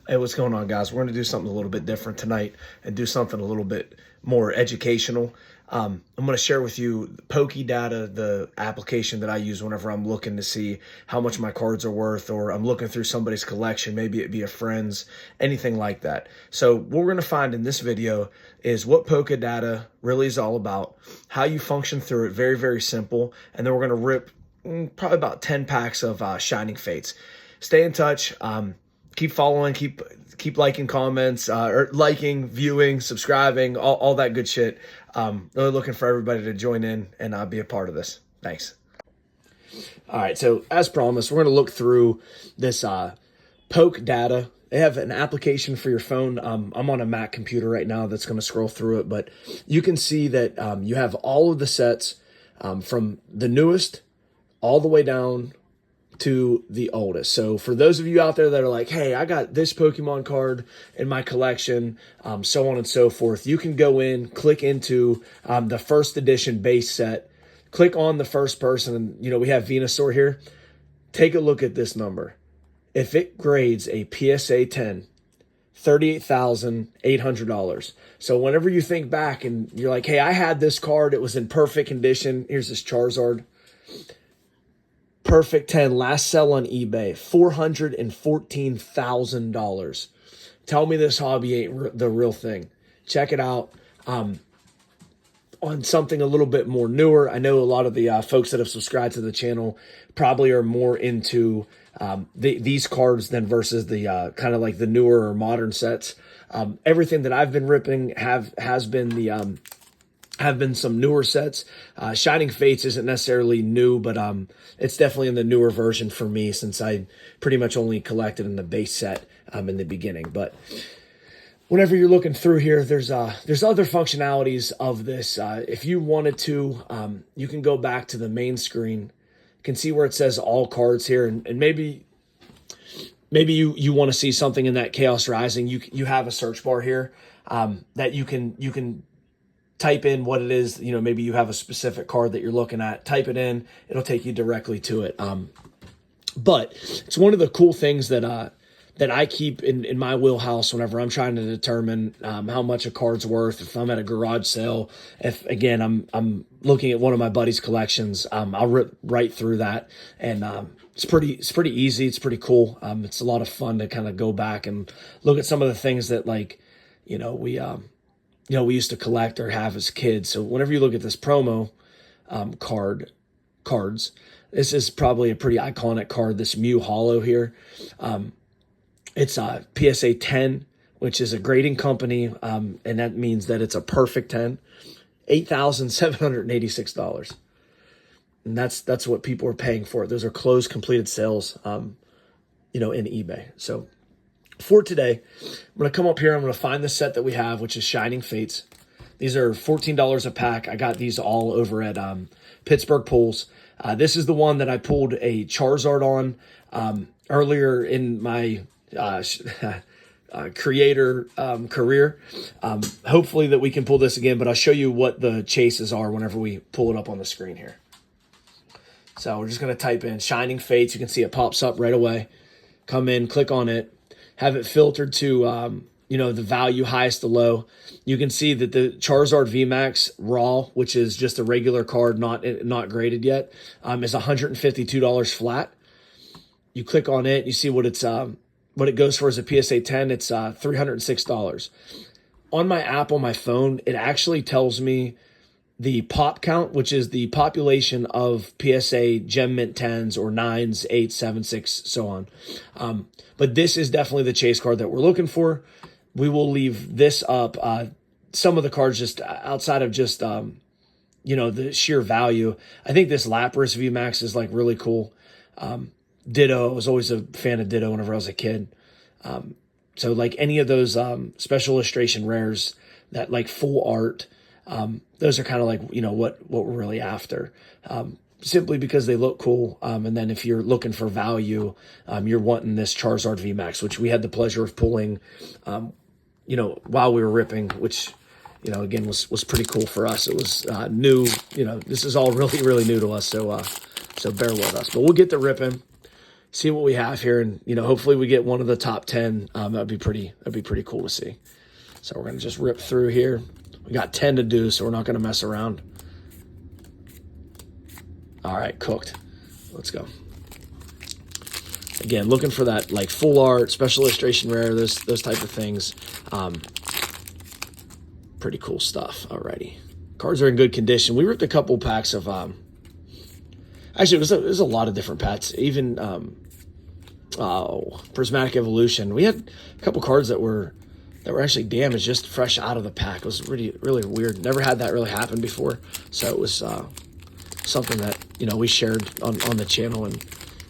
Hey, what's going on, guys? We're going to do something a little bit different tonight and do something a little bit more educational. I'm going to share with you Pokedata, the application that I use whenever I'm looking to see how much my cards are worth, or I'm looking through somebody's collection, maybe it be a friend's, anything like that. So what we're going to find in this video is what Pokedata really is all about, how you function through it, very, very simple, and then we're going to rip probably about 10 packs of Shining Fates. Stay in touch. Keep following, keep liking comments, or liking, viewing, subscribing, all that good shit. Really looking for everybody to join in and be a part of this. Thanks. All right, so as promised, we're going to look through this Pokedata. They have an application for your phone. I'm on a Mac computer right now that's going to scroll through it, but you can see that you have all of the sets from the newest all the way down to the oldest. So for those of you out there that are like, hey, I got this Pokemon card in my collection, so on and so forth, you can go in, click into the first edition base set, click on the first person, and we have Venusaur here. Take a look at this number. If it grades a PSA 10, $38,800. So whenever you think back and you're like, hey, I had this card, it was in perfect condition. Here's this Charizard. Perfect 10, last sell on eBay, $414,000. Tell me this hobby ain't the real thing. Check it out. On something a little bit more newer, I know a lot of the folks that have subscribed to the channel probably are more into these cards than versus the kind of like the newer or modern sets. Everything that I've been ripping has been have been some newer sets. Shining Fates isn't necessarily new, but it's definitely in the newer version for me since I pretty much only collected in the base set in the beginning. But whenever you're looking through here, there's other functionalities of this. If you wanted to, you can go back to the main screen. You can see where it says all cards here, and maybe you want to see something in that Chaos Rising. You have a search bar here that you can type in what it is. Maybe you have a specific card that you're looking at. Type it in. It'll take you directly to it. But it's one of the cool things that I keep in my wheelhouse whenever I'm trying to determine how much a card's worth. If I'm at a garage sale, if again I'm looking at one of my buddy's collections, I'll rip right through that, and it's pretty easy. It's pretty cool. It's a lot of fun to kind of go back and look at some of the things that we used to collect or have as kids. So whenever you look at this promo cards, this is probably a pretty iconic card, this Mew Hollow here. It's a PSA 10, which is a grading company, and that means that it's a perfect 10, $8,786. And that's what people are paying for it. Those are closed, completed sales, in eBay. So for today, I'm going to come up here. I'm going to find the set that we have, which is Shining Fates. These are $14 a pack. I got these all over at Pittsburgh Pulls. This is the one that I pulled a Charizard on earlier in my creator career. Hopefully that we can pull this again, but I'll show you what the chases are whenever we pull it up on the screen here. So we're just going to type in Shining Fates. You can see it pops up right away. Come in, click on it. Have it filtered to, the value highest to low. You can see that the Charizard VMAX Raw, which is just a regular card, not graded yet, is $152 flat. You click on it, you see what it goes for as a PSA 10. It's $306. On my app on my phone, it actually tells me the pop count, which is the population of PSA Gem Mint 10s or 9s, 8s, 7s, 6, so on. But this is definitely the chase card that we're looking for. We will leave this up. Some of the cards just outside of just, the sheer value. I think this Lapras VMAX is like really cool. Ditto, I was always a fan of Ditto whenever I was a kid. So like any of those special illustration rares that like full art, those are kind of like, what we're really after. Simply because they look cool. And then if you're looking for value, you're wanting this Charizard VMAX, which we had the pleasure of pulling, while we were ripping, which, again, was pretty cool for us. It was new. This is all really, really new to us. So bear with us. But we'll get to ripping. see what we have here, and hopefully we get one of the top 10. That'd be pretty cool to see. So we're gonna just rip through here. We got 10 to do, so we're not gonna mess around. All right, cooked. Let's go. Again, looking for that like full art, special illustration rare, those type of things. Pretty cool stuff. Alrighty, cards are in good condition. We ripped a couple packs of actually it was a lot of different packs. Even Prismatic Evolution. We had a couple cards that were actually damaged just fresh out of the pack. It was really weird. Never had that really happen before. So it was something that we shared on the channel and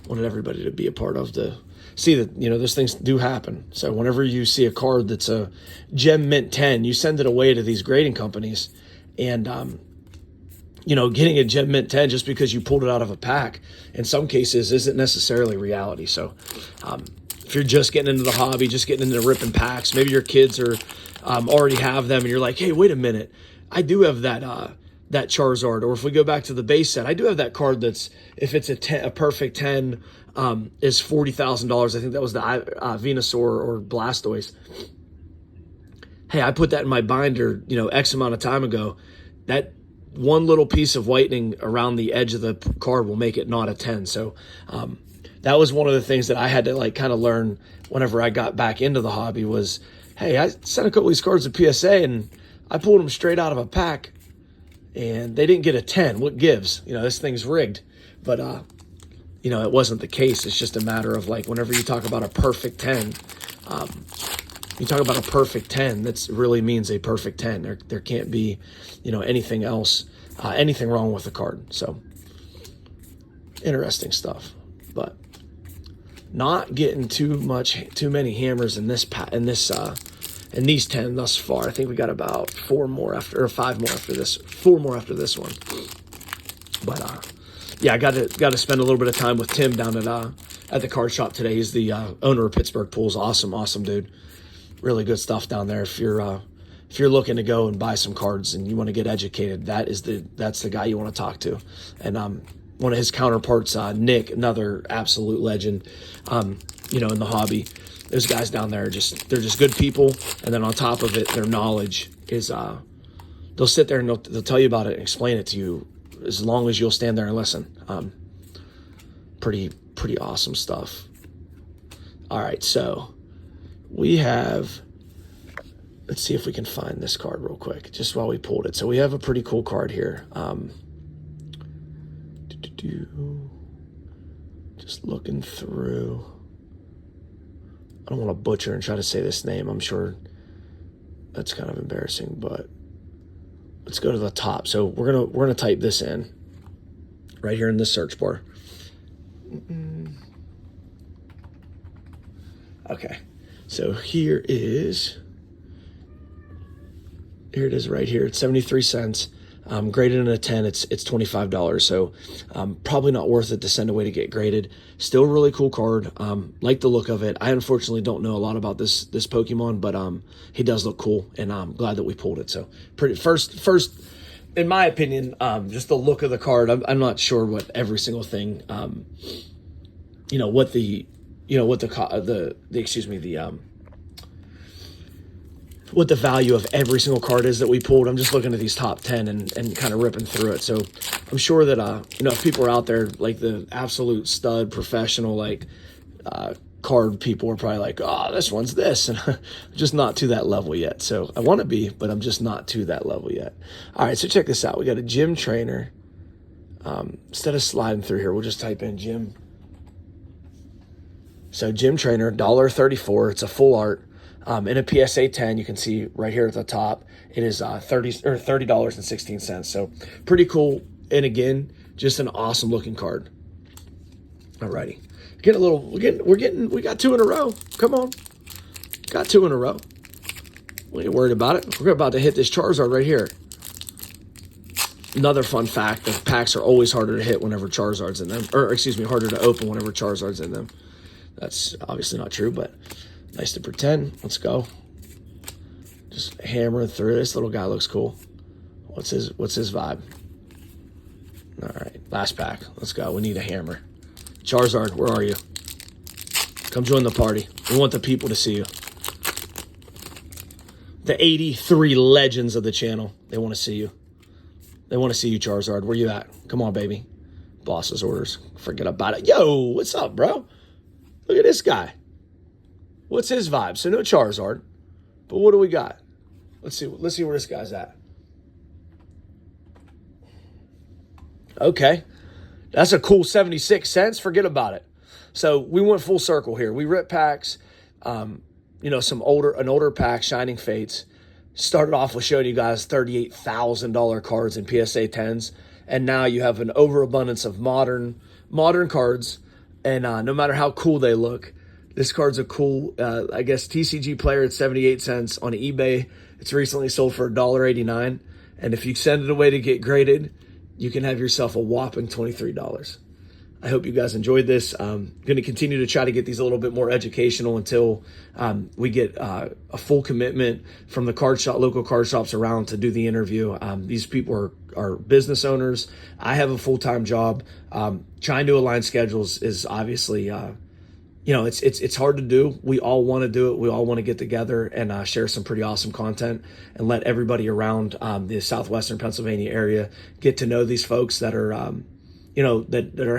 wanted everybody to be a part of, to see that those things do happen. So whenever you see a card that's a gem mint 10, you send it away to these grading companies, and getting a gem mint 10 just because you pulled it out of a pack in some cases isn't necessarily reality. So if you're just getting into the hobby, just getting into ripping packs, maybe your kids are already have them, and you're like, hey, wait a minute, I do have that Charizard. Or if we go back to the base set, I do have that card that's, if it's a perfect 10, is $40,000. I think that was the Venusaur or Blastoise. Hey, I put that in my binder, X amount of time ago. That one little piece of whitening around the edge of the card will make it not a 10. So that was one of the things that I had to kind of learn whenever I got back into the hobby was, hey, I sent a couple of these cards to PSA and I pulled them straight out of a pack and they didn't get a 10. What gives? This thing's rigged. But, it wasn't the case. It's just a matter of whenever you talk about a perfect 10, you talk about a perfect 10, that really means a perfect 10. There can't be, anything else, anything wrong with the card. So interesting stuff, but not getting too many hammers in these 10 thus far. I think we got about 5 more after this. 4 more after this one. But yeah, I got to spend a little bit of time with Tim down at the card shop today. He's the owner of Pittsburgh Pools. Awesome dude. Really good stuff down there. If you're looking to go and buy some cards and you want to get educated, that's the guy you want to talk to. And one of his counterparts, Nick, another absolute legend, in the hobby. Those guys down there they're just good people. And then on top of it, their knowledge is they'll sit there and they'll tell you about it and explain it to you as long as you'll stand there and listen. Pretty awesome stuff. All right, so we have, let's see if we can find this card real quick, just while we pulled it. So we have a pretty cool card here. Just looking through. I don't want to butcher and try to say this name. I'm sure that's kind of embarrassing, but let's go to the top. So we're gonna type this in right here in the search bar. Okay, so here it is right here. It's 73 cents. Graded in a 10, it's $25. So probably not worth it to send away to get graded. Still a really cool card. Like the look of it. I unfortunately don't know a lot about this Pokemon, but he does look cool, and I'm glad that we pulled it. So first, in my opinion, just the look of the card. I'm not sure what every single thing, what the value of every single card is that we pulled. I'm just looking at these top 10 and kind of ripping through it. So I'm sure that, if people are out there, like the absolute stud professional, card people are probably like, oh, this one's this. And I'm just not to that level yet. So I want to be, but I'm just not to that level yet. All right, so check this out. We got a gym trainer. Instead of sliding through here, we'll just type in gym. So gym trainer, $1.34. It's a full art. In a PSA 10, you can see right here at the top, it is $30.16. So pretty cool. And again, just an awesome looking card. Alrighty. We got 2 in a row. Come on. Got 2 in a row. We ain't worried about it. We're about to hit this Charizard right here. Another fun fact, the packs are always harder to hit whenever Charizard's in them. Harder to open whenever Charizard's in them. That's obviously not true, but nice to pretend. Let's go. Just hammering through. This little guy looks cool. What's his vibe? All right, last pack. Let's go. We need a hammer. Charizard, where are you? Come join the party. We want the people to see you. The 83 legends of the channel. They want to see you. They want to see you, Charizard. Where you at? Come on, baby. Boss's orders. Forget about it. Yo, what's up, bro? Look at this guy. What's his vibe? So no Charizard. But what do we got? Let's see where this guy's at. Okay. That's a cool 76 cents. Forget about it. So we went full circle here. We ripped packs, an older pack, Shining Fates. Started off with showing you guys $38,000 cards in PSA 10s. And now you have an overabundance of modern cards. And no matter how cool they look, this card's a cool, TCG player at 78 cents on eBay. It's recently sold for $1.89. And if you send it away to get graded, you can have yourself a whopping $23. I hope you guys enjoyed this. I'm going to continue to try to get these a little bit more educational until we get a full commitment from the local card shops around to do the interview. These people are business owners. I have a full-time job. Trying to align schedules is obviously, it's hard to do. We all want to do it. We all want to get together and share some pretty awesome content and let everybody around the southwestern Pennsylvania area get to know these folks that are, that are